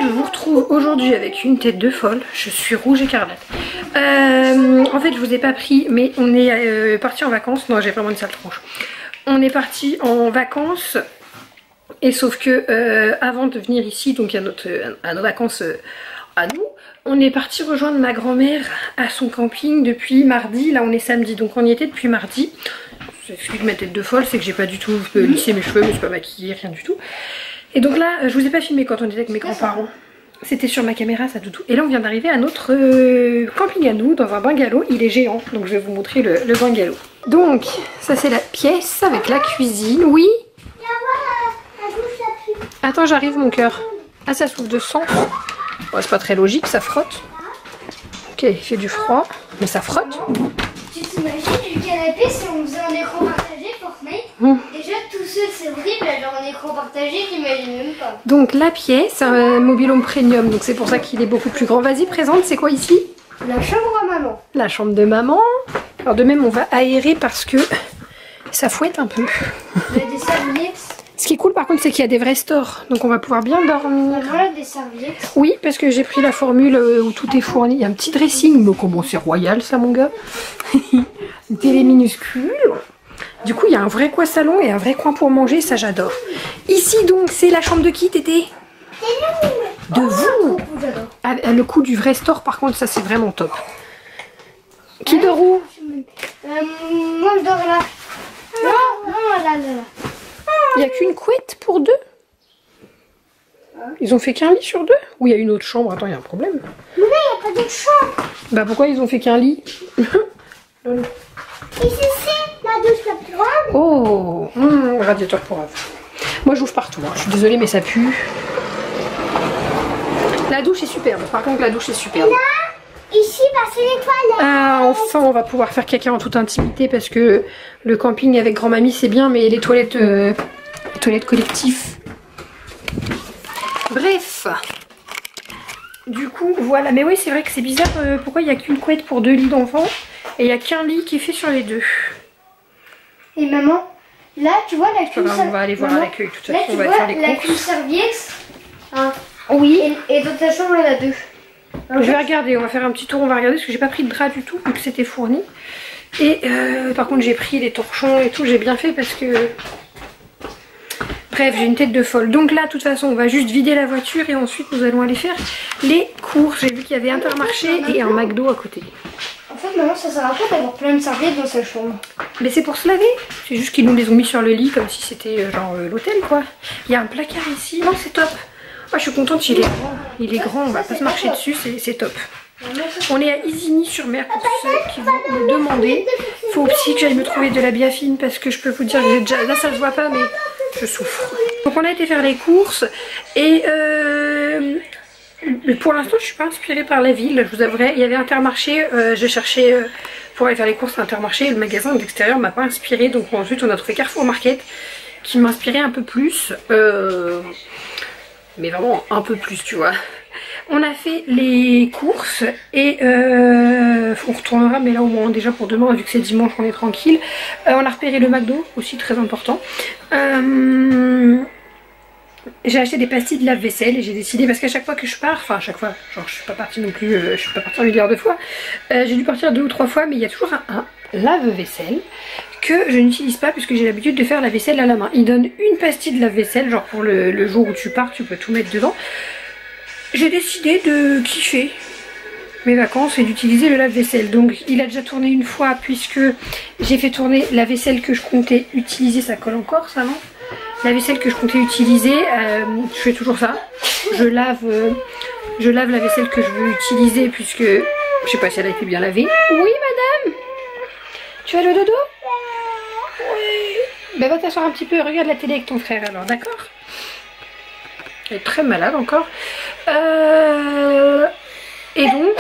je vous retrouve aujourd'hui avec une tête de folle. Je suis rouge écarlate. En fait, je vous ai pas pris, mais on est parti en vacances. Non, j'ai vraiment une sale tronche. On est parti en vacances. Et sauf que avant de venir ici, donc à nos vacances à nous, on est parti rejoindre ma grand-mère à son camping depuis mardi. Là, on est samedi, donc on y était depuis mardi. Excuse ma tête de folle, c'est que j'ai pas du tout lissé mes cheveux, mais je suis pas maquillée, rien du tout. Et donc là, je vous ai pas filmé quand on était avec mes grands-parents. C'était sur ma caméra, ça doudou. Et là, on vient d'arriver à notre camping à nous, dans un bungalow. Il est géant, donc je vais vous montrer le bungalow. Donc, ça c'est la pièce avec la cuisine. Oui. Attends, j'arrive mon cœur. Ah, ça souffle de sang. Bon, c'est pas très logique, ça frotte. Ok, il fait du froid, mais ça frotte. Tu t'imagines du canapé si on faisait un écran partagé Fortnite? Déjà tout seul c'est horrible, alors un écran partagé j'imagine même pas. Donc la pièce, un mobil-home premium, donc c'est pour ça qu'il est beaucoup plus grand. Vas-y, présente, c'est quoi ici? La chambre à maman. La chambre de maman. Alors de même on va aérer parce que ça fouette un peu. Il y a des serviettes. Ce qui est cool par contre c'est qu'il y a des vrais stores, donc on va pouvoir bien dormir. Voilà des serviettes. Oui, parce que j'ai pris la formule où tout est fourni. Il y a un petit dressing, mais comment c'est royal ça mon gars. Une télé minuscule. Du coup il y a un vrai coin salon et un vrai coin pour manger, ça j'adore. Ici donc c'est la chambre de qui Tété? De vous. Ah, le coup du vrai store par contre ça c'est vraiment top. Qui dort où? Moi je dors là. Non, là. Il n'y a qu'une couette pour deux? Ils ont fait qu'un lit sur deux? Ou il y a une autre chambre? Attends, il y a un problème. Mais là, il n'y a pas d'autre chambre. Bah pourquoi ils ont fait qu'un lit? Et c'est la douche la plus grande. Oh, radiateur pour ave. Moi j'ouvre partout, hein. Je suis désolée mais ça pue. La douche est superbe, par contre la douche est superbe. Là, ici, bah, c'est les toilettes. Ah, enfin on va pouvoir faire caca en toute intimité parce que le camping avec grand-mamie c'est bien, mais les toilettes collectives. Bref. Du coup, voilà. Mais oui, c'est vrai que c'est bizarre. Pourquoi il n'y a qu'une couette pour deux lits d'enfants et il n'y a qu'un lit qui est fait sur les deux. Et maman, là, tu vois la cuve. On va aller voir à l'accueil tout à l'heure. Là, tu on va vois faire les la courses. cuve serviette. Hein. Oui. Et dans ta chambre, il y en a deux. Je vais regarder, on va faire un petit tour, on va regarder parce que j'ai pas pris de drap du tout vu que c'était fourni. Et par contre j'ai pris les torchons et tout, j'ai bien fait parce que... Bref, j'ai une tête de folle. Donc là, de toute façon, on va juste vider la voiture et ensuite nous allons aller faire les courses. J'ai vu qu'il y avait Intermarché et un McDo à côté. En fait, maman, ça sert à quoi d'avoir plein de serviettes dans sa chambre? Mais c'est pour se laver. C'est juste qu'ils nous les ont mis sur le lit comme si c'était genre l'hôtel quoi. Il y a un placard ici. Non, c'est top. Ah, je suis contente, il est grand. Il est grand, on va pas se marcher dessus, c'est top. On est à Isigny-sur-Mer pour ceux qui vont me demander. Il faut aussi que j'aille me trouver de la biafine parce que je peux vous dire que j'ai déjà... Là ça se voit pas mais je souffre. Donc on a été faire les courses et pour l'instant je suis pas inspirée par la ville, je vous avouerai. Il y avait Intermarché, j'ai cherché pour aller faire les courses à Intermarché et le magasin de l'extérieur m'a pas inspiré. Donc ensuite on a trouvé Carrefour Market qui m'inspirait un peu plus. Mais vraiment un peu plus tu vois. On a fait les courses et on retournera mais là au moins déjà pour demain vu que c'est dimanche on est tranquille. On a repéré le McDo aussi très important. J'ai acheté des pastilles de lave-vaisselle et j'ai décidé parce qu'à chaque fois que je pars, enfin à chaque fois, genre je suis pas partie non plus, je suis pas partie un milliard de fois. J'ai dû partir 2 ou 3 fois mais il y a toujours un lave-vaisselle que je n'utilise pas puisque j'ai l'habitude de faire la vaisselle à la main. Il donne une pastille de lave-vaisselle genre pour le jour où tu pars tu peux tout mettre dedans. J'ai décidé de kiffer mes vacances et d'utiliser le lave-vaisselle. Donc il a déjà tourné une fois puisque j'ai fait tourner la vaisselle que je comptais utiliser. Ça colle encore ça non? La vaisselle que je comptais utiliser, je fais toujours ça. Je lave la vaisselle que je veux utiliser puisque je sais pas si elle a été bien lavée. Oui madame. Tu as le dodo? Oui. Ben va t'asseoir un petit peu, regarde la télé avec ton frère alors, d'accord? Elle est très malade encore. Et donc,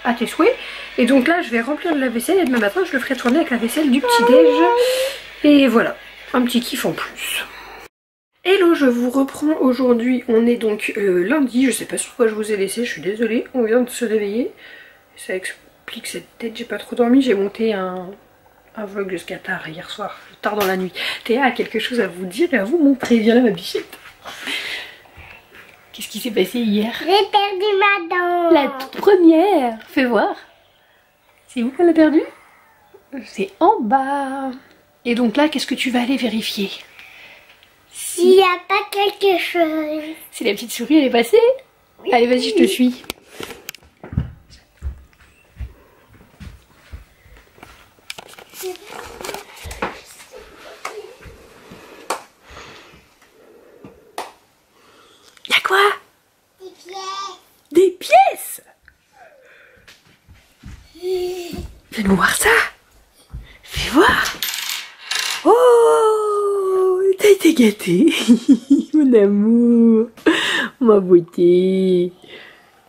à tes souhaits. Et donc là, je vais remplir de la vaisselle et demain matin, je le ferai tourner avec la vaisselle du petit-déj. Et voilà, un petit kiff en plus. Hello, je vous reprends aujourd'hui. On est donc lundi. Je sais pas sur quoi je vous ai laissé, je suis désolée. On vient de se réveiller. Ça explique cette tête, j'ai pas trop dormi. J'ai monté un vlog jusqu'à tard hier soir, tard dans la nuit. Théa a quelque chose à vous dire et à vous montrer. Viens là ma bichette. Qu'est-ce qui s'est passé hier? J'ai perdu ma dent. La toute première. Fais voir. C'est où qu'on l'a perdue? C'est en bas. Et donc là, qu'est-ce que tu vas aller vérifier? S'il n'y a pas quelque chose. Si la petite souris, elle est passée? Oui. Allez, vas-y, je te suis. Y'a quoi? Des pièces. Des pièces? Fais-nous voir ça. Fais voir. Oh, t'as été gâtée. Mon amour. Ma beauté.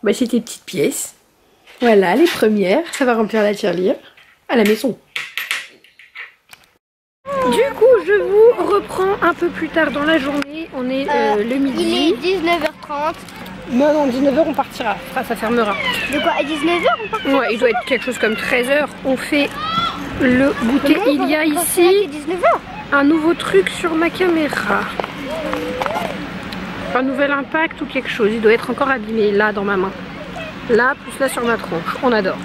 Bah, c'est tes petites pièces. Voilà, les premières. Ça va remplir la tirelire à la maison. Du coup, je vous reprends un peu plus tard dans la journée. On est le midi. Il est 19h30. Non, 19h on partira. Enfin, ça fermera. De quoi? À 19h on partira? Ouais, il doit être quelque chose comme 13h. On fait le goûter. Il y a ici 19h. un nouveau truc sur ma caméra. Un nouvel impact ou quelque chose. Il doit être encore abîmé là dans ma main. Là, plus là sur ma tronche. On adore.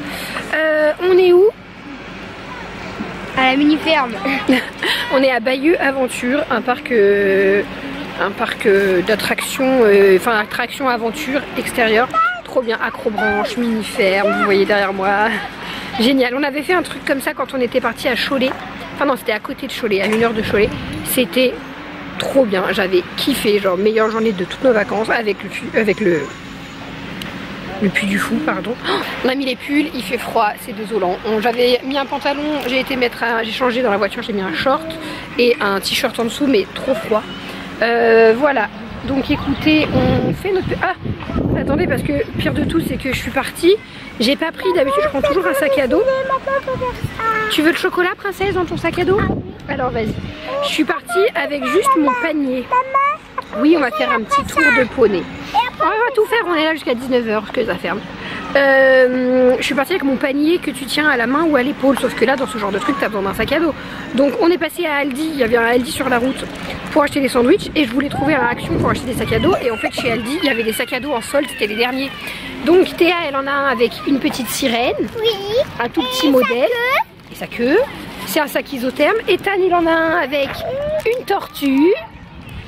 On est où? À la mini-ferme. On est à Bayeux Aventure, un parc d'attractions, enfin attraction aventure extérieure. Trop bien, acrobranche, mini-ferme, vous voyez derrière moi. Génial, on avait fait un truc comme ça quand on était parti à Cholet. Enfin non, c'était à côté de Cholet, à 1 heure de Cholet. C'était trop bien, j'avais kiffé, genre meilleure journée de toutes nos vacances avec le Puy du Fou, pardon. On a mis les pulls, il fait froid, c'est désolant. J'avais mis un pantalon, j'ai changé dans la voiture, j'ai mis un short et un t-shirt en dessous, mais trop froid. Voilà, donc écoutez, on fait notre... Ah, attendez, parce que pire de tout, c'est que je suis partie. J'ai pas pris, d'habitude je prends toujours un sac à dos. Tu veux le chocolat, princesse, dans ton sac à dos? Alors vas-y. Je suis partie avec juste mon panier. Oui, on va faire un petit tour de poney. On va tout faire, on est là jusqu'à 19h, parce que ça ferme. Je suis partie avec mon panier que tu tiens à la main ou à l'épaule, sauf que là, dans ce genre de truc, t'as besoin d'un sac à dos. Donc on est passé à Aldi, il y avait un Aldi sur la route pour acheter des sandwichs, et je voulais trouver un Action pour acheter des sacs à dos, et en fait chez Aldi, il y avait des sacs à dos en solde, c'était les derniers. Donc Théa, elle en a un avec une petite sirène, oui, un tout petit modèle, et sa queue, c'est un sac isotherme. Ethan, il en a un avec une tortue.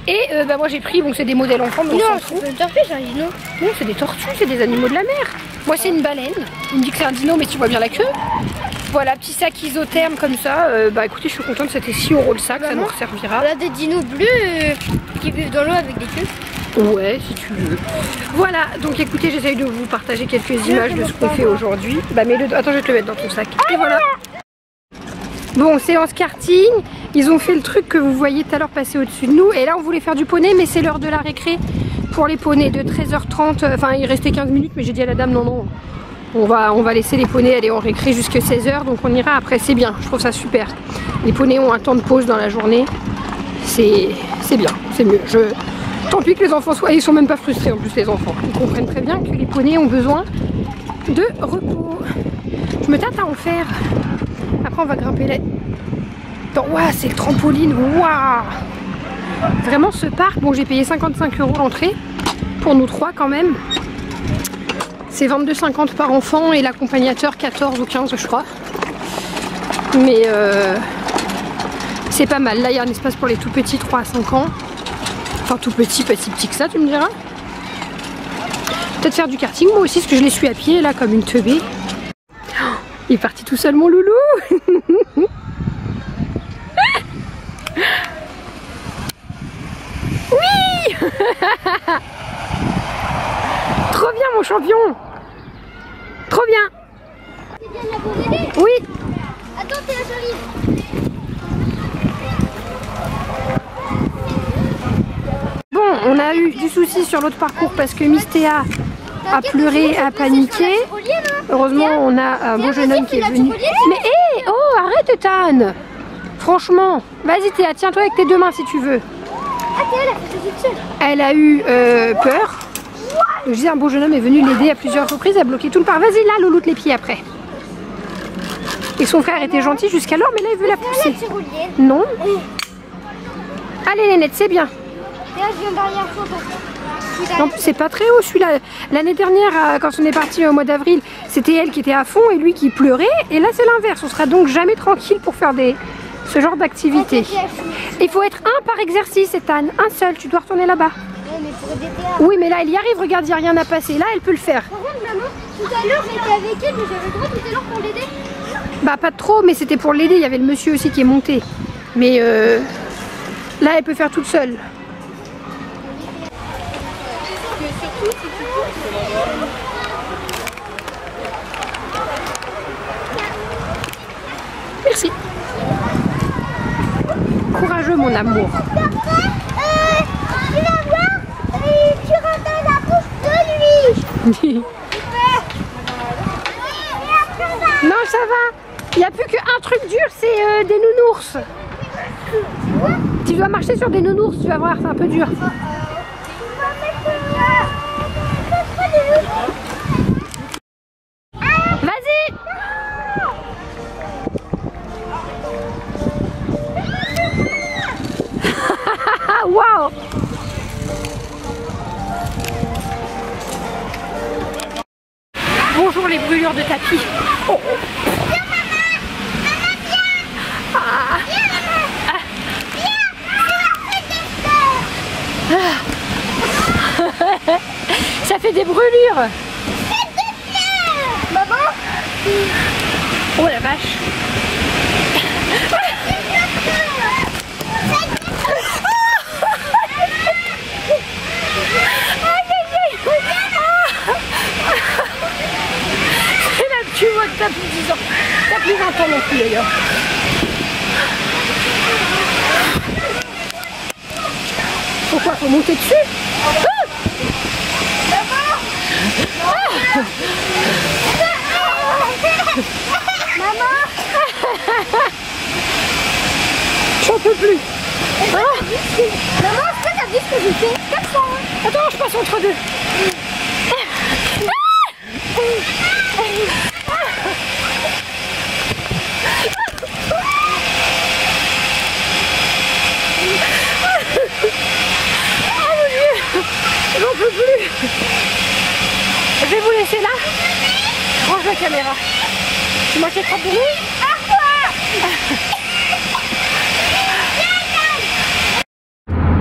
Et bah moi j'ai pris, bon c'est des modèles enfants, mais on s'en fout. Non, c'est des tortues, c'est un dino. Non, c'est des tortues, c'est des animaux de la mer. Moi c'est une baleine. Il me dit que c'est un dino, mais tu vois bien la queue. Voilà, petit sac isotherme comme ça. Bah écoutez, je suis contente, c'était 6 € le sac, ça nous resservira. On a des dinos bleus qui vivent dans l'eau avec des queues. Ouais, si tu veux. Voilà, donc écoutez, j'essaye de vous partager quelques images de ce qu'on fait aujourd'hui. Bah mets-le, attends, je vais te le mettre dans ton sac. Et voilà. Bon, séance karting, ils ont fait le truc que vous voyez tout à l'heure passer au-dessus de nous. Et là, on voulait faire du poney, mais c'est l'heure de la récré pour les poneys de 13h30. Enfin, il restait 15 minutes, mais j'ai dit à la dame, non, on va laisser les poneys aller en récré jusqu'à 16h. Donc on ira après, c'est bien, je trouve ça super. Les poneys ont un temps de pause dans la journée. C'est bien, c'est mieux. Tant pis que les enfants soient... Ils sont même pas frustrés en plus, les enfants. Ils comprennent très bien que les poneys ont besoin de repos. Je me tâte à en faire. Après on va grimper là. Waouh, c'est le trampoline. Waouh. Vraiment ce parc, bon j'ai payé 55 € l'entrée. Pour nous trois quand même. C'est 22,50 € par enfant et l'accompagnateur 14 ou 15 je crois. Mais c'est pas mal. Là il y a un espace pour les tout petits 3 à 5 ans. Enfin tout petit que ça tu me diras. Peut-être faire du karting moi aussi parce que je les suis à pied là comme une teubée. Il est parti tout seul mon loulou. Oui. Trop bien mon champion. Trop bien. C'est bien de la poser. Oui. Attends, t'es la jolie. Bon, on a eu du souci sur l'autre parcours parce que Miss Théa a pleuré, a paniqué. Heureusement, on a un beau jeune homme qui est venu. Mais hé, oh, arrête Ethan. Franchement, vas-y Théa, tiens-toi avec tes deux mains si tu veux. Ah, Théa, elle a fait ça toute seule. Elle a eu peur. Je disais, un beau jeune homme est venu l'aider à plusieurs reprises à bloquer tout le parc. Vas-y là, louloute les pieds après. Et son frère était gentil jusqu'alors, mais là il veut la pousser. Non. Allez Nénette, c'est bien. Théa, je viens derrière toi. En plus c'est pas très haut celui-là. L'année dernière quand on est parti au mois d'avril, c'était elle qui était à fond et lui qui pleurait. Et là c'est l'inverse, on sera donc jamais tranquille pour faire ce genre d'activité. Il faut être un par exercice, Ethan, un seul, tu dois retourner là-bas. Oui mais là elle y arrive, regarde, il n'y a rien à passer, là elle peut le faire. Par contre maman, tout à l'heure j'étais avec elle mais j'avais le droit tout à l'heure pour l'aider. Bah pas trop, mais c'était pour l'aider, il y avait le monsieur aussi qui est monté. Mais là elle peut faire toute seule. Merci. Courageux mon amour. Tu vas voir, tu rentres dans la bouche de lui. Non ça va. Il n'y a plus qu'un truc dur, c'est des nounours. Tu dois marcher sur des nounours, tu vas voir, c'est un peu dur. Vas-y. Waouh. Bonjour les brûlures de tapis. Oh. Ça fait des brûlures. Maman. Oh la vache. C'est la tu vois que t'as plus 10 ans. T'as plus 20 ans non plus d'ailleurs. Pourquoi faut monter dessus? Maman. J'en peux plus. Maman, est-ce que t'as vu ce que j'ai fait? 400. Attends, je passe entre deux. J'en peux plus. Je vais vous laisser là. Range la caméra. Tu m'inquièteras pour nous? À quoi?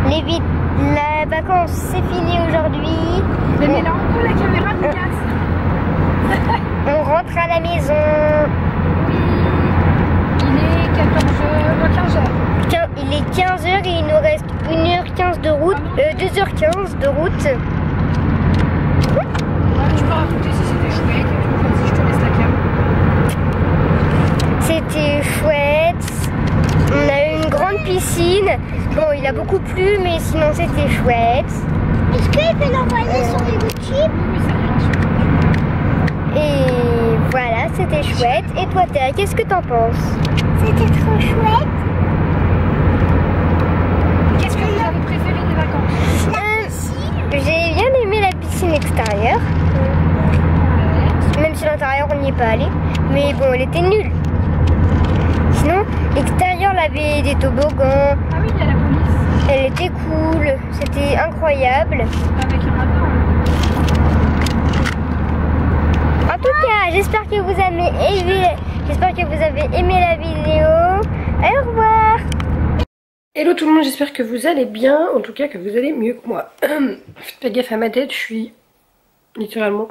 Les vacances, c'est fini aujourd'hui. Mais là, on prend la caméra de casse. On rentre à la maison. Il est 15h. Il est 15h et il nous reste 1h15 de route, 2h15 de route. Tu peux raconter si c'était chouette, si je te laisse la cam. C'était chouette. On a eu une grande piscine. Bon, il a beaucoup plu, mais sinon c'était chouette. Est-ce qu'il peut l'envoyer sur les YouTube? Oui, ça ira sur. Et voilà, c'était chouette. Et toi, Théa, qu'est-ce que t'en penses? C'était trop chouette. Qu'est-ce que vous avez préféré des vacances? J'ai bien aimé la piscine extérieure. Même si l'intérieur on n'y est pas allé. Mais bon, elle était nulle. Sinon, l'extérieur, elle avait des toboggans. Ah oui, il y a la police. Elle était cool. C'était incroyable. Avec un rapport. En tout cas, j'espère que vous avez aimé la vidéo. Au revoir. Hello tout le monde, j'espère que vous allez bien, en tout cas que vous allez mieux que moi. Faites pas gaffe à ma tête, je suis littéralement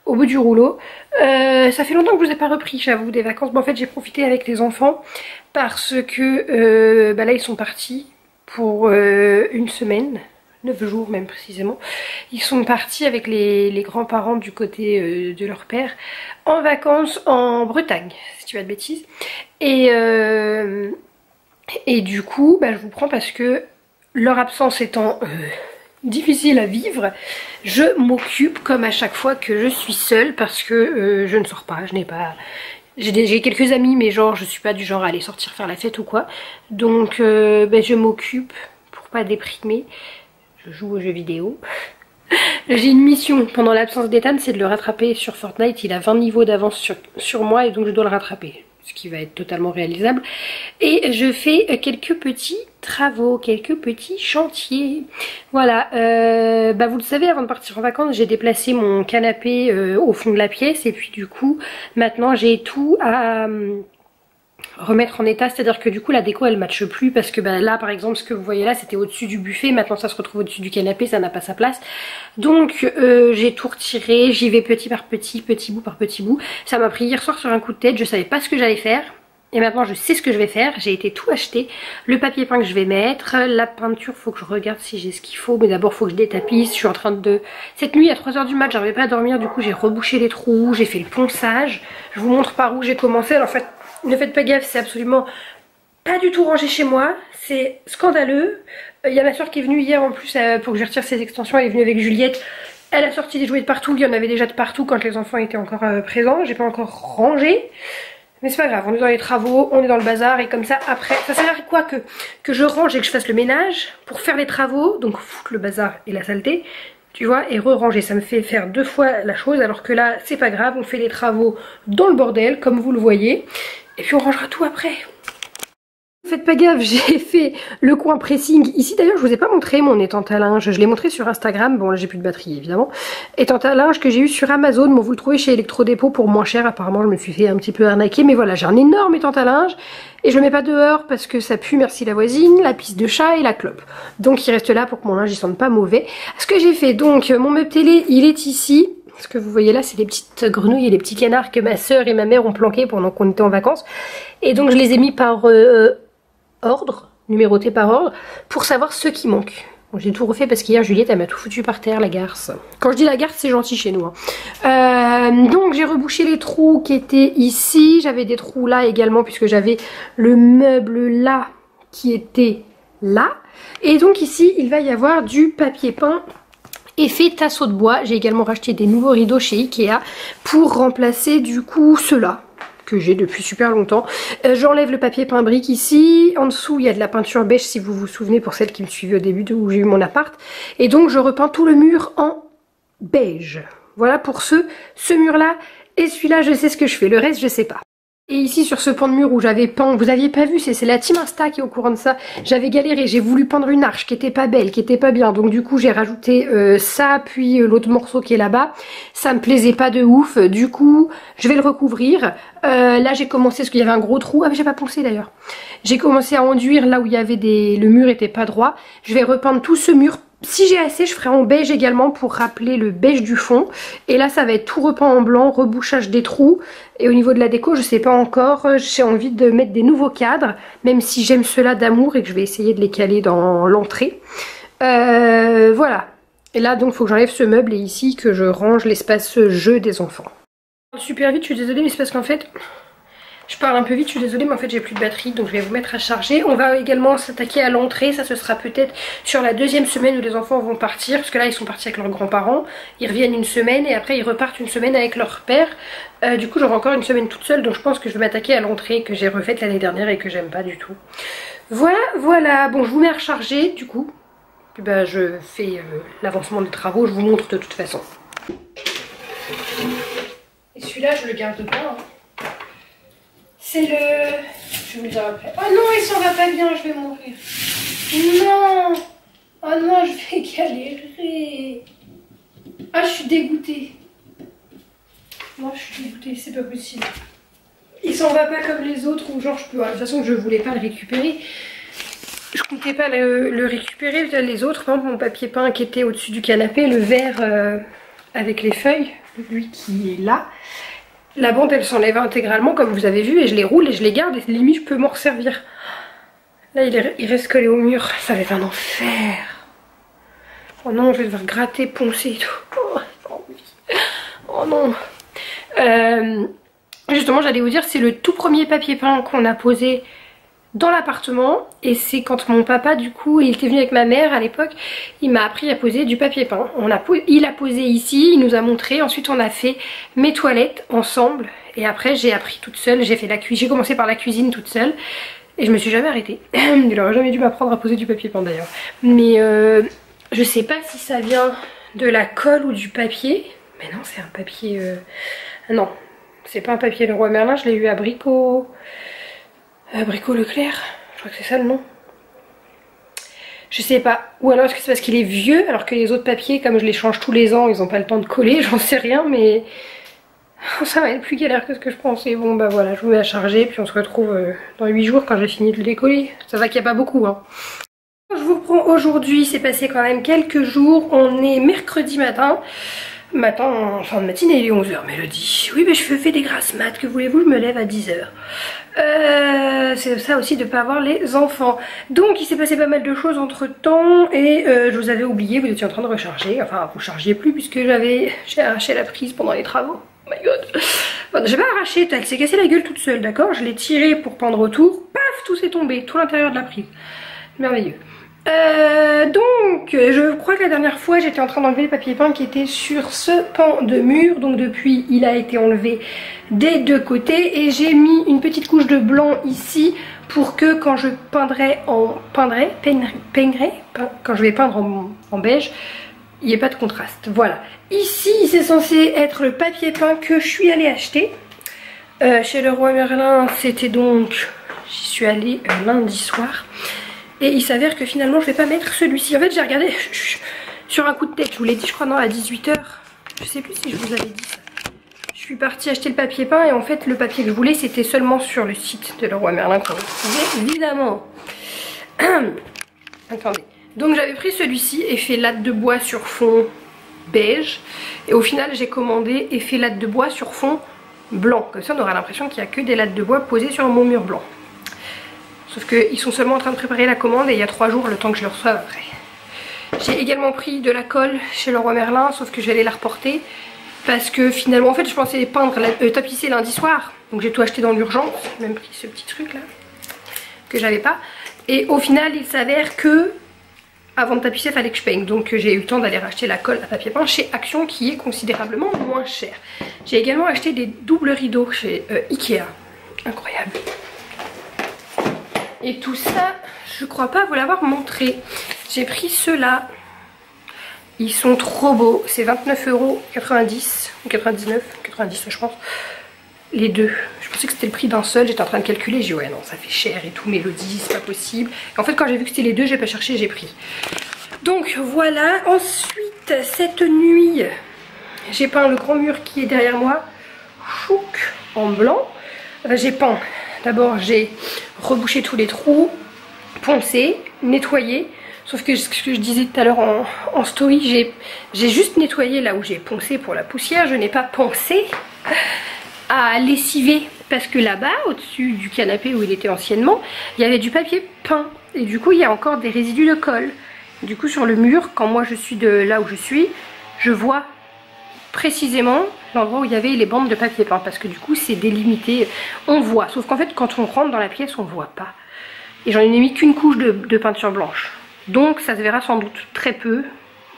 au bout du rouleau. Ça fait longtemps que je vous ai pas repris, j'avoue, des vacances. Bon, en fait, j'ai profité avec les enfants parce que là, ils sont partis pour une semaine, 9 jours même précisément. Ils sont partis avec les grands-parents du côté de leur père en vacances en Bretagne, si tu vas de bêtises. Et du coup, je vous prends parce que leur absence étant difficile à vivre, je m'occupe comme à chaque fois que je suis seule parce que je ne sors pas, j'ai quelques amis mais genre je suis pas du genre à aller sortir faire la fête ou quoi. Donc je m'occupe pour pas déprimer, je joue aux jeux vidéo. J'ai une mission pendant l'absence d'Ethan, c'est de le rattraper sur Fortnite. Il a 20 niveaux d'avance sur moi et donc je dois le rattraper, ce qui va être totalement réalisable. Et je fais quelques petits travaux, quelques petits chantiers. Voilà, vous le savez, avant de partir en vacances, j'ai déplacé mon canapé au fond de la pièce et puis du coup, maintenant j'ai tout à remettre en état, c'est-à-dire que du coup la déco elle matche plus parce que là par exemple ce que vous voyez là c'était au-dessus du buffet, maintenant ça se retrouve au-dessus du canapé, ça n'a pas sa place, donc j'ai tout retiré, j'y vais petit par petit, petit bout par petit bout. Ça m'a pris hier soir sur un coup de tête, je savais pas ce que j'allais faire et maintenant je sais ce que je vais faire. J'ai été tout acheter, le papier peint que je vais mettre, la peinture, faut que je regarde si j'ai ce qu'il faut, mais d'abord faut que je détapisse. Je suis en train de... Cette nuit à 3 h du mat j'arrivais pas à dormir, du coup j'ai rebouché les trous, j'ai fait le ponçage, je vous montre par où j'ai commencé. Alors en fait ne faites pas gaffe, c'est absolument pas du tout rangé chez moi, c'est scandaleux. Il y a ma soeur qui est venue hier en plus pour que je retire ses extensions, elle est venue avec Juliette. Elle a sorti des jouets de partout, il y en avait déjà de partout quand les enfants étaient encore présents, j'ai pas encore rangé. Mais c'est pas grave, on est dans les travaux, on est dans le bazar et comme ça après, ça sert à quoi que je range et que je fasse le ménage pour faire les travaux, donc foutre le bazar et la saleté, tu vois, et re-ranger. Ça me fait faire 2 fois la chose alors que là c'est pas grave, on fait les travaux dans le bordel comme vous le voyez. Et puis on rangera tout après. Faites pas gaffe, j'ai fait le coin pressing. Ici d'ailleurs je vous ai pas montré mon étante à linge. Je l'ai montré sur Instagram. Bon là j'ai plus de batterie évidemment. Étante à linge que j'ai eu sur Amazon. Bon vous le trouvez chez Electrodépôt pour moins cher. Apparemment je me suis fait un petit peu arnaquer. Mais voilà, j'ai un énorme étante à linge. Et je le mets pas dehors parce que ça pue, merci la voisine, la pisse de chat et la clope. Donc il reste là pour que mon linge il sente pas mauvais. Ce que j'ai fait, donc mon meuble télé il est ici. Ce que vous voyez là, c'est les petites grenouilles et les petits canards que ma soeur et ma mère ont planqués pendant qu'on était en vacances. Et donc je les ai mis par ordre, numérotés par ordre, pour savoir ce qui manque. Bon, j'ai tout refait parce qu'hier Juliette elle m'a tout foutu par terre, la garce. Quand je dis la garce, c'est gentil chez nous. Donc j'ai rebouché les trous qui étaient ici. J'avais des trous là également puisque j'avais le meuble là qui était là. Et donc ici il va y avoir du papier peint effet tasseau de bois. J'ai également racheté des nouveaux rideaux chez Ikea pour remplacer du coup ceux-là que j'ai depuis super longtemps. J'enlève le papier peint brique ici. En dessous il y a de la peinture beige si vous vous souvenez pour celles qui me suivaient au début où j'ai eu mon appart. Et donc je repeins tout le mur en beige. Voilà pour ce mur là. Et celui-là je sais ce que je fais, le reste je sais pas. Et ici sur ce pan de mur où j'avais peint, vous aviez pas vu, c'est la team Insta qui est au courant de ça. J'avais galéré, j'ai voulu peindre une arche qui était pas belle, qui était pas bien. Donc du coup j'ai rajouté ça, puis l'autre morceau qui est là-bas. Ça me plaisait pas de ouf, du coup je vais le recouvrir. Là j'ai commencé, parce qu'il y avait un gros trou, ah mais j'ai pas poncé d'ailleurs. J'ai commencé à enduire là où il y avait le mur était pas droit. Je vais repeindre tout ce mur. Si j'ai assez, je ferai en beige également pour rappeler le beige du fond. Et là, ça va être tout repeint en blanc, rebouchage des trous. Et au niveau de la déco, je sais pas encore. J'ai envie de mettre des nouveaux cadres, même si j'aime ceux-là d'amour et que je vais essayer de les caler dans l'entrée. Voilà. Et là, donc, il faut que j'enlève ce meuble et ici que je range l'espace jeu des enfants. Super vite, je suis désolée, mais c'est parce qu'en fait... Je parle un peu vite, je suis désolée, mais en fait j'ai plus de batterie, donc je vais vous mettre à charger. On va également s'attaquer à l'entrée, ça ce sera peut-être sur la 2e semaine où les enfants vont partir, parce que là ils sont partis avec leurs grands-parents, ils reviennent une semaine et après ils repartent une semaine avec leur père. Du coup j'aurai encore une semaine toute seule, donc je pense que je vais m'attaquer à l'entrée que j'ai refaite l'année dernière et que j'aime pas du tout. Voilà, bon je vous mets à recharger du coup, puis je fais l'avancement des travaux, je vous montre de toute façon. Et celui-là je le garde pas, hein. C'est le... Je vais vous le dire après. Oh non, il s'en va pas bien, je vais mourir. Non. Oh non, je vais galérer. Ah, je suis dégoûtée. Non, je suis dégoûtée, c'est pas possible. Il s'en va pas comme les autres, ou genre je peux... De toute façon, je voulais pas le récupérer. Je comptais pas le récupérer. Les autres, par exemple, mon papier peint qui était au-dessus du canapé, le vert avec les feuilles, lui qui est là. La bande elle s'enlève intégralement comme vous avez vu et je les roule et je les garde et limite je peux m'en resservir. Là il reste collé au mur, ça va être un enfer. Oh non, je vais devoir gratter, poncer et tout. Oh non. Justement j'allais vous dire c'est le tout premier papier peint qu'on a posé dans l'appartement et c'est quand mon papa du coup il était venu avec ma mère à l'époque, il m'a appris à poser du papier peint. Il a posé ici, il nous a montré, ensuite on a fait mes toilettes ensemble et après j'ai appris toute seule, j'ai commencé par la cuisine toute seule et je me suis jamais arrêtée. Il aurait jamais dû m'apprendre à poser du papier peint d'ailleurs, mais je sais pas si ça vient de la colle ou du papier, mais non c'est un papier non c'est pas un papier Leroy Merlin, je l'ai eu à Brico Leclerc, je crois que c'est ça le nom. Je sais pas. Ou alors est-ce que c'est parce qu'il est vieux alors que les autres papiers, comme je les change tous les ans, ils ont pas le temps de coller, j'en sais rien, mais ça va être plus galère que ce que je pensais. Bon bah voilà, je vous mets à charger puis on se retrouve dans 8 jours quand j'ai fini de les coller. Ça va qu'il n'y a pas beaucoup hein. Je vous reprends aujourd'hui, c'est passé quand même quelques jours, on est mercredi matin. En fin de matinée, il est 11h, Mélodie. Oui, mais je fais des grasses maths, que voulez-vous, je me lève à 10h. C'est ça aussi de pas avoir les enfants. Donc, il s'est passé pas mal de choses entre temps et je vous avais oublié, vous étiez en train de recharger. Enfin, vous chargiez plus puisque j'ai arraché la prise pendant les travaux. Oh my god. Bon, j'ai pas arraché, elle s'est cassée la gueule toute seule, d'accord? Je l'ai tirée pour pendre autour, paf, tout s'est tombé, tout l'intérieur de la prise. Merveilleux. Donc je crois que la dernière fois j'étais en train d'enlever le papier peint qui était sur ce pan de mur. Donc depuis il a été enlevé des deux côtés et j'ai mis une petite couche de blanc ici pour que quand je peindrai quand je vais peindre en beige, il n'y ait pas de contraste. Voilà, ici c'est censé être le papier peint que je suis allée acheter chez Leroy Merlin. C'était donc, j'y suis allée lundi soir. Et il s'avère que finalement je vais pas mettre celui-ci. En fait j'ai regardé sur un coup de tête, je vous l'ai dit je crois non à 18h. Je sais plus si je vous avais dit ça. Je suis partie acheter le papier peint et en fait le papier que je voulais c'était seulement sur le site de Leroy Merlin qu'on trouvait évidemment. Attendez. Donc j'avais pris celui-ci, effet latte de bois sur fond beige. Et au final j'ai commandé effet latte de bois sur fond blanc. Comme ça on aura l'impression qu'il n'y a que des lattes de bois posées sur mon mur blanc. Sauf qu'ils sont seulement en train de préparer la commande et il y a 3 jours le temps que je le reçoive après. J'ai également pris de la colle chez Leroy Merlin, sauf que j'allais la reporter. Parce que finalement, en fait, je pensais tapisser lundi soir. Donc j'ai tout acheté dans l'urgence. J'ai même pris ce petit truc là, que j'avais pas. Et au final, il s'avère que, avant de tapisser, il fallait que je peigne. Donc j'ai eu le temps d'aller racheter la colle à papier peint chez Action, qui est considérablement moins cher. J'ai également acheté des doubles rideaux chez Ikea. Incroyable. Et tout ça, je crois pas vous l'avoir montré. J'ai pris ceux-là. Ils sont trop beaux. C'est 29,90 € ou 99, 90 je pense. Les deux. Je pensais que c'était le prix d'un seul. J'étais en train de calculer. J'ai dit ouais non ça fait cher et tout. Mélodie, c'est pas possible. Et en fait quand j'ai vu que c'était les deux, j'ai pas cherché, j'ai pris. Donc voilà. Ensuite cette nuit, j'ai peint le grand mur qui est derrière moi. Chouk en blanc. J'ai peint. D'abord j'ai rebouché tous les trous, poncé, nettoyé. Sauf que ce que je disais tout à l'heure en story, j'ai juste nettoyé là où j'ai poncé pour la poussière. Je n'ai pas pensé à lessiver parce que là-bas, au-dessus du canapé où il était anciennement, il y avait du papier peint. Et du coup il y a encore des résidus de colle. Du coup sur le mur, quand moi je suis de là où je suis, je vois précisément l'endroit où il y avait les bandes de papier peint parce que du coup c'est délimité, on voit, sauf qu'en fait quand on rentre dans la pièce on voit pas et j'en ai mis qu'une couche de peinture blanche donc ça se verra sans doute très peu,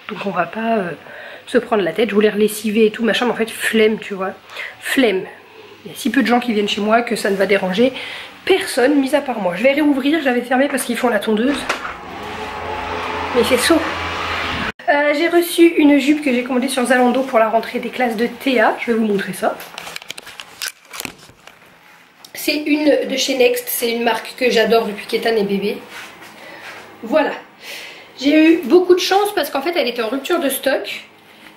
donc on va pas se prendre la tête. Je voulais relessiver et tout machin mais en fait flemme, tu vois, flemme. Il y a si peu de gens qui viennent chez moi que ça ne va déranger personne mis à part moi. Je vais réouvrir, j'avais fermé parce qu'ils font la tondeuse mais c'est chaud. J'ai reçu une jupe que j'ai commandée sur Zalando pour la rentrée des classes de Théa. Je vais vous montrer ça. C'est une de chez Next. C'est une marque que j'adore depuis qu'Ethan est bébé. Voilà. J'ai eu beaucoup de chance parce qu'en fait elle était en rupture de stock.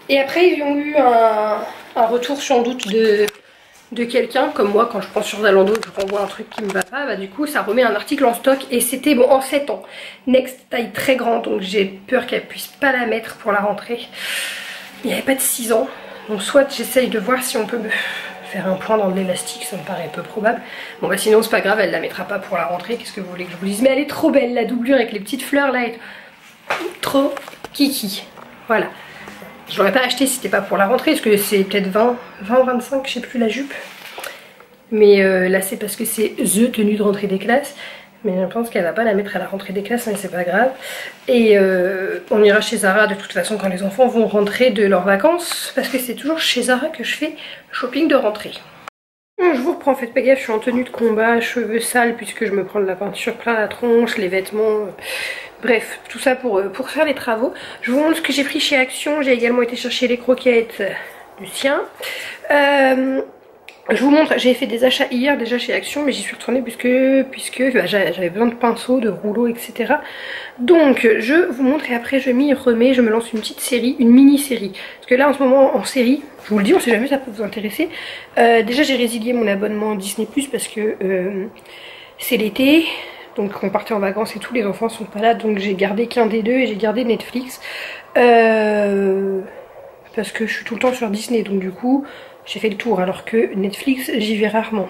Et après ils ont eu un retour sans doute de quelqu'un comme moi quand je prends sur Zalando et que je renvoie un truc qui me va pas, bah du coup ça remet un article en stock et c'était bon en 7 ans. Next taille très grande donc j'ai peur qu'elle puisse pas la mettre pour la rentrée. Il n'y avait pas de 6 ans donc soit j'essaye de voir si on peut me faire un point dans de l'élastique, ça me paraît peu probable. Bon bah sinon c'est pas grave, elle la mettra pas pour la rentrée, qu'est-ce que vous voulez que je vous dise, mais elle est trop belle la doublure avec les petites fleurs là, et trop kiki. Voilà. Je l'aurais pas acheté si c'était pas pour la rentrée, parce que c'est peut-être 20 ou 25, je sais plus la jupe. Mais là c'est parce que c'est THE tenue de rentrée des classes. Mais je pense qu'elle va pas la mettre à la rentrée des classes, mais c'est pas grave. Et on ira chez Zara de toute façon quand les enfants vont rentrer de leurs vacances. Parce que c'est toujours chez Zara que je fais shopping de rentrée. Je vous reprends, faites pas gaffe, je suis en tenue de combat, cheveux sales puisque je me prends de la peinture plein la tronche, les vêtements... Bref, tout ça pour faire les travaux. Je vous montre ce que j'ai pris chez Action. J'ai également été chercher les croquettes du sien. Je vous montre, j'ai fait des achats hier déjà chez Action, mais j'y suis retournée puisque bah, j'avais besoin de pinceaux, de rouleaux, etc. Donc je vous montre et après je m'y remets, je me lance une petite série, une mini-série. Parce que là en ce moment en série, je vous le dis, on sait jamais, ça peut vous intéresser. Déjà j'ai résilié mon abonnement Disney Plus parce que c'est l'été. Donc on partait en vacances et tous les enfants sont pas là, donc j'ai gardé qu'un des deux et j'ai gardé Netflix. Parce que je suis tout le temps sur Disney, donc du coup j'ai fait le tour, alors que Netflix j'y vais rarement.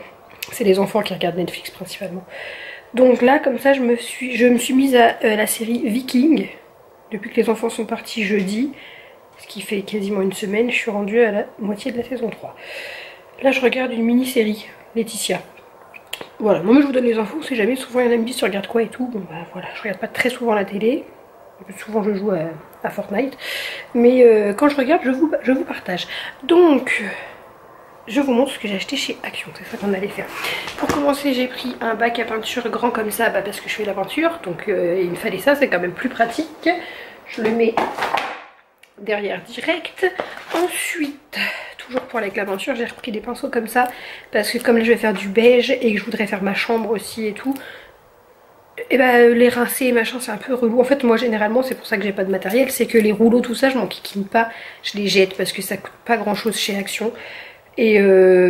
C'est les enfants qui regardent Netflix principalement. Donc là comme ça je me suis mise à la série Viking. Depuis que les enfants sont partis jeudi, ce qui fait quasiment une semaine, je suis rendue à la moitié de la saison 3. Là je regarde une mini-série, Laetitia. Voilà, moi je vous donne les infos, on sait jamais, souvent il y en a qui me disent tu regardes quoi et tout. Bon bah voilà, je regarde pas très souvent la télé. Souvent je joue à Fortnite. Mais quand je regarde, je vous partage. Donc je vous montre ce que j'ai acheté chez Action, c'est ça qu'on allait faire. Pour commencer j'ai pris un bac à peinture grand comme ça, bah, parce que je fais de la peinture. Donc il me fallait ça, c'est quand même plus pratique. Je le mets derrière direct. Ensuite, toujours pour avec la peinture, j'ai repris des pinceaux comme ça. Parce que comme là je vais faire du beige et que je voudrais faire ma chambre aussi et tout. Et bah les rincer machin c'est un peu relou. En fait moi généralement c'est pour ça que j'ai pas de matériel. C'est que les rouleaux tout ça je m'en kikine pas. Je les jette parce que ça coûte pas grand chose chez Action. Et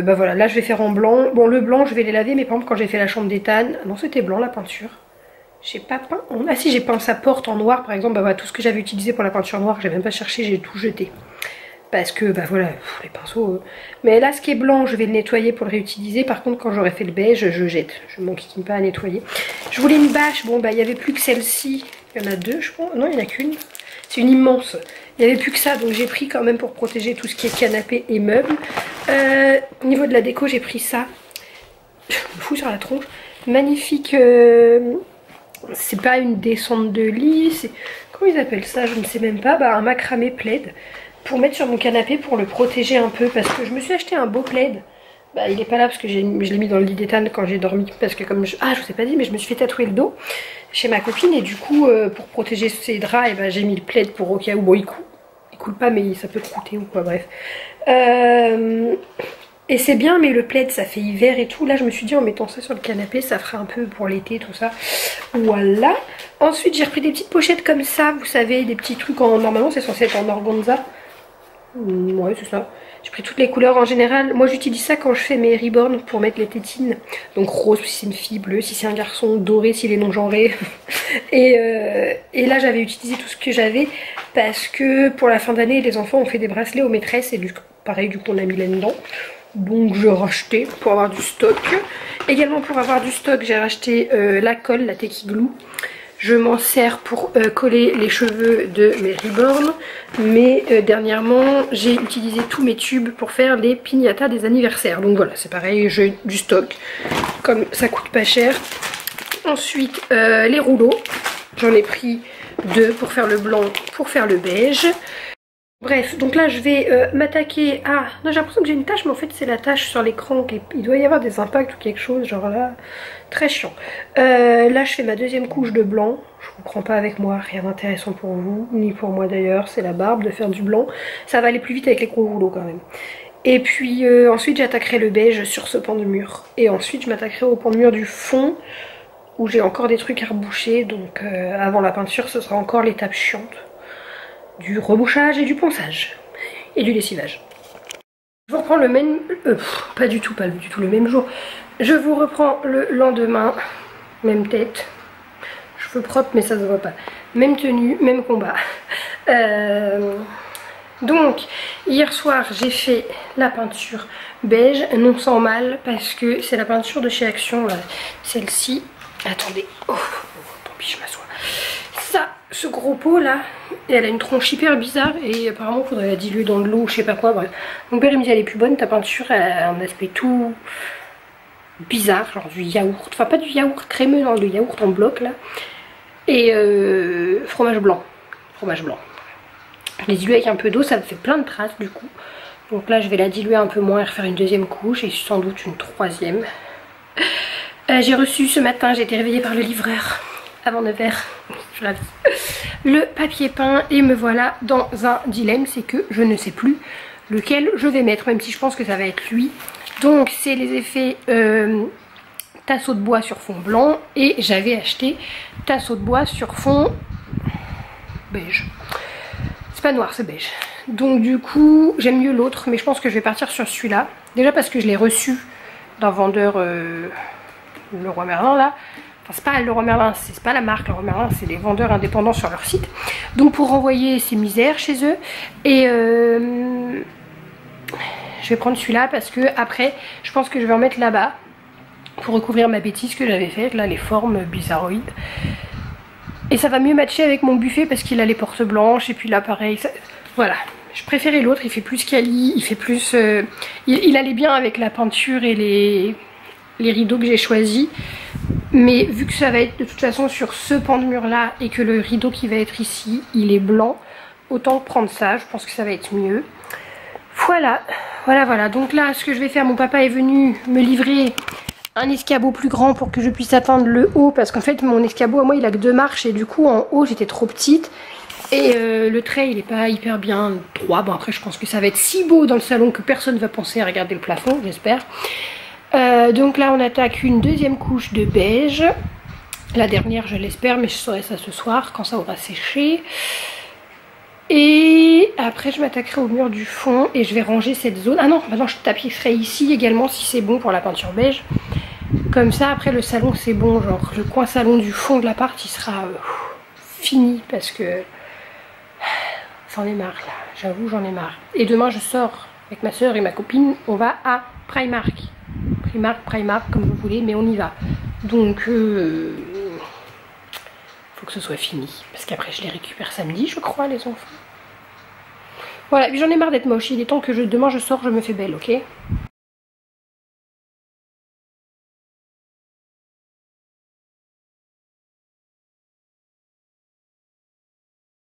bah voilà, là je vais faire en blanc. Bon le blanc je vais les laver, mais par exemple quand j'ai fait la chambre d'Ethan, non c'était blanc la peinture. J'ai pas peint en... Ah si, j'ai peint sa porte en noir par exemple. Bah voilà, tout ce que j'avais utilisé pour la peinture noire, j'ai même pas cherché, j'ai tout jeté. Parce que bah voilà, les pinceaux... Mais là ce qui est blanc je vais le nettoyer pour le réutiliser. Par contre quand j'aurai fait le beige je jette. Je m'en kikine pas à nettoyer. Je voulais une bâche, bon bah il n'y avait plus que celle-ci. Il y en a deux je crois, non il n'y en a qu'une. C'est une immense. Il n'y avait plus que ça, donc j'ai pris quand même pour protéger tout ce qui est canapé et meubles. Au niveau de la déco, j'ai pris ça. Je me fous sur la tronche. Magnifique. C'est pas une descente de lit. C'est... Comment ils appellent ça? Je ne sais même pas. Bah, un macramé plaid. Pour mettre sur mon canapé pour le protéger un peu. Parce que je me suis acheté un beau plaid. Bah, il est pas là parce que je l'ai mis dans le lit d'Ethan quand j'ai dormi. Parce que comme je... Ah, je vous ai pas dit, mais je me suis fait tatouer le dos chez ma copine. Et du coup, pour protéger ses draps, et bah, j'ai mis le plaid pour au cas où. Bon, il coule pas, mais ça peut croûter ou quoi, bref. Et c'est bien, mais le plaid, ça fait hiver et tout. Là, je me suis dit, en mettant ça sur le canapé, ça fera un peu pour l'été, tout ça. Voilà. Ensuite, j'ai repris des petites pochettes comme ça, vous savez, des petits trucs en... Normalement, c'est censé être en organza. Ouais, c'est ça. J'ai pris toutes les couleurs en général. Moi j'utilise ça quand je fais mes reborn pour mettre les tétines. Donc rose si c'est une fille, bleu si c'est un garçon, doré s'il est non genré. Et là j'avais utilisé tout ce que j'avais parce que pour la fin d'année les enfants ont fait des bracelets aux maîtresses et pareil du coup on a mis là-dedans. Donc je rachetais pour avoir du stock. Également pour avoir du stock j'ai racheté la colle, la Techie Glue. Je m'en sers pour coller les cheveux de mes reborn. Mais dernièrement, j'ai utilisé tous mes tubes pour faire les piñatas des anniversaires. Donc voilà, c'est pareil, j'ai du stock. Comme ça coûte pas cher. Ensuite, les rouleaux. J'en ai pris 2 pour faire le blanc, pour faire le beige. Bref, donc là je vais m'attaquer à... Non, j'ai l'impression que j'ai une tache, mais en fait c'est la tache sur l'écran. Il doit y avoir des impacts ou quelque chose, genre là, très chiant. Là je fais ma deuxième couche de blanc. Je vous prends pas avec moi, rien d'intéressant pour vous, ni pour moi d'ailleurs. C'est la barbe de faire du blanc. Ça va aller plus vite avec les gros rouleaux quand même. Et puis ensuite j'attaquerai le beige sur ce pan de mur. Et ensuite je m'attaquerai au pan de mur du fond, où j'ai encore des trucs à reboucher. Donc avant la peinture ce sera encore l'étape chiante. Du rebouchage et du ponçage. Et du lessivage. Je vous reprends le même... pas du tout le même jour. Je vous reprends le lendemain. Même tête. Cheveux propres mais ça se voit pas. Même tenue, même combat. Donc, hier soir j'ai fait la peinture beige. Non sans mal parce que c'est la peinture de chez Action. Celle-ci. Attendez. Oh, tant pis je m'assois. Ça, ce gros pot là, elle a une tronche hyper bizarre et apparemment il faudrait la diluer dans de l'eau ou je sais pas quoi, bref. Mon père il me dit elle est plus bonne, ta peinture elle a un aspect tout bizarre, genre du yaourt, enfin pas du yaourt crémeux, non, du yaourt en bloc là. Et fromage blanc, Je l'ai dilué avec un peu d'eau, ça me fait plein de traces du coup. Donc là je vais la diluer un peu moins et refaire une deuxième couche et sans doute une troisième. J'ai reçu ce matin, j'ai été réveillée par le livreur. Avant 9h, je suis ravie. Le papier peint et me voilà dans un dilemme, c'est que je ne sais plus lequel je vais mettre, même si je pense que ça va être lui. Donc c'est les effets tasseau de bois sur fond blanc, et j'avais acheté tasseau de bois sur fond beige. C'est pas noir, c'est beige. Donc du coup j'aime mieux l'autre, mais je pense que je vais partir sur celui-là. Déjà parce que je l'ai reçu d'un vendeur Leroy Merlin là. Enfin c'est pas Leroy Merlin, c'est pas la marque Leroy Merlin, c'est des vendeurs indépendants sur leur site. Donc pour renvoyer ces misères chez eux. Et je vais prendre celui-là parce que après je pense que je vais en mettre là-bas pour recouvrir ma bêtise que j'avais faite, là les formes bizarroïdes. Et ça va mieux matcher avec mon buffet parce qu'il a les portes blanches, et puis là pareil, ça... voilà. Je préférais l'autre, il fait plus quali, il fait plus... il allait bien avec la peinture et les rideaux que j'ai choisis. Mais vu que ça va être de toute façon sur ce pan de mur là, et que le rideau qui va être ici, il est blanc, autant prendre ça, je pense que ça va être mieux. Voilà, voilà. Donc là, ce que je vais faire, mon papa est venu me livrer un escabeau plus grand pour que je puisse atteindre le haut, parce qu'en fait mon escabeau à moi il a que 2 marches, et du coup en haut j'étais trop petite. Et le trait il est pas hyper bien droit. Bon après je pense que ça va être si beau dans le salon que personne va penser à regarder le plafond, j'espère. Donc là on attaque une deuxième couche de beige. La dernière je l'espère, mais je saurai ça ce soir quand ça aura séché. Et après je m'attaquerai au mur du fond et je vais ranger cette zone. Ah non, maintenant je tapisserai ici également si c'est bon pour la peinture beige. Comme ça après le salon c'est bon, genre le coin salon du fond de l'appart il sera fini parce que... J'en ai marre là, j'avoue j'en ai marre. Et demain je sors avec ma soeur et ma copine, on va à Primark. Primark comme vous voulez, mais on y va. Donc faut que ce soit fini. Parce qu'après je les récupère samedi je crois les enfants. Voilà, puis j'en ai marre d'être moche, il est temps que demain je sors, je me fais belle, ok?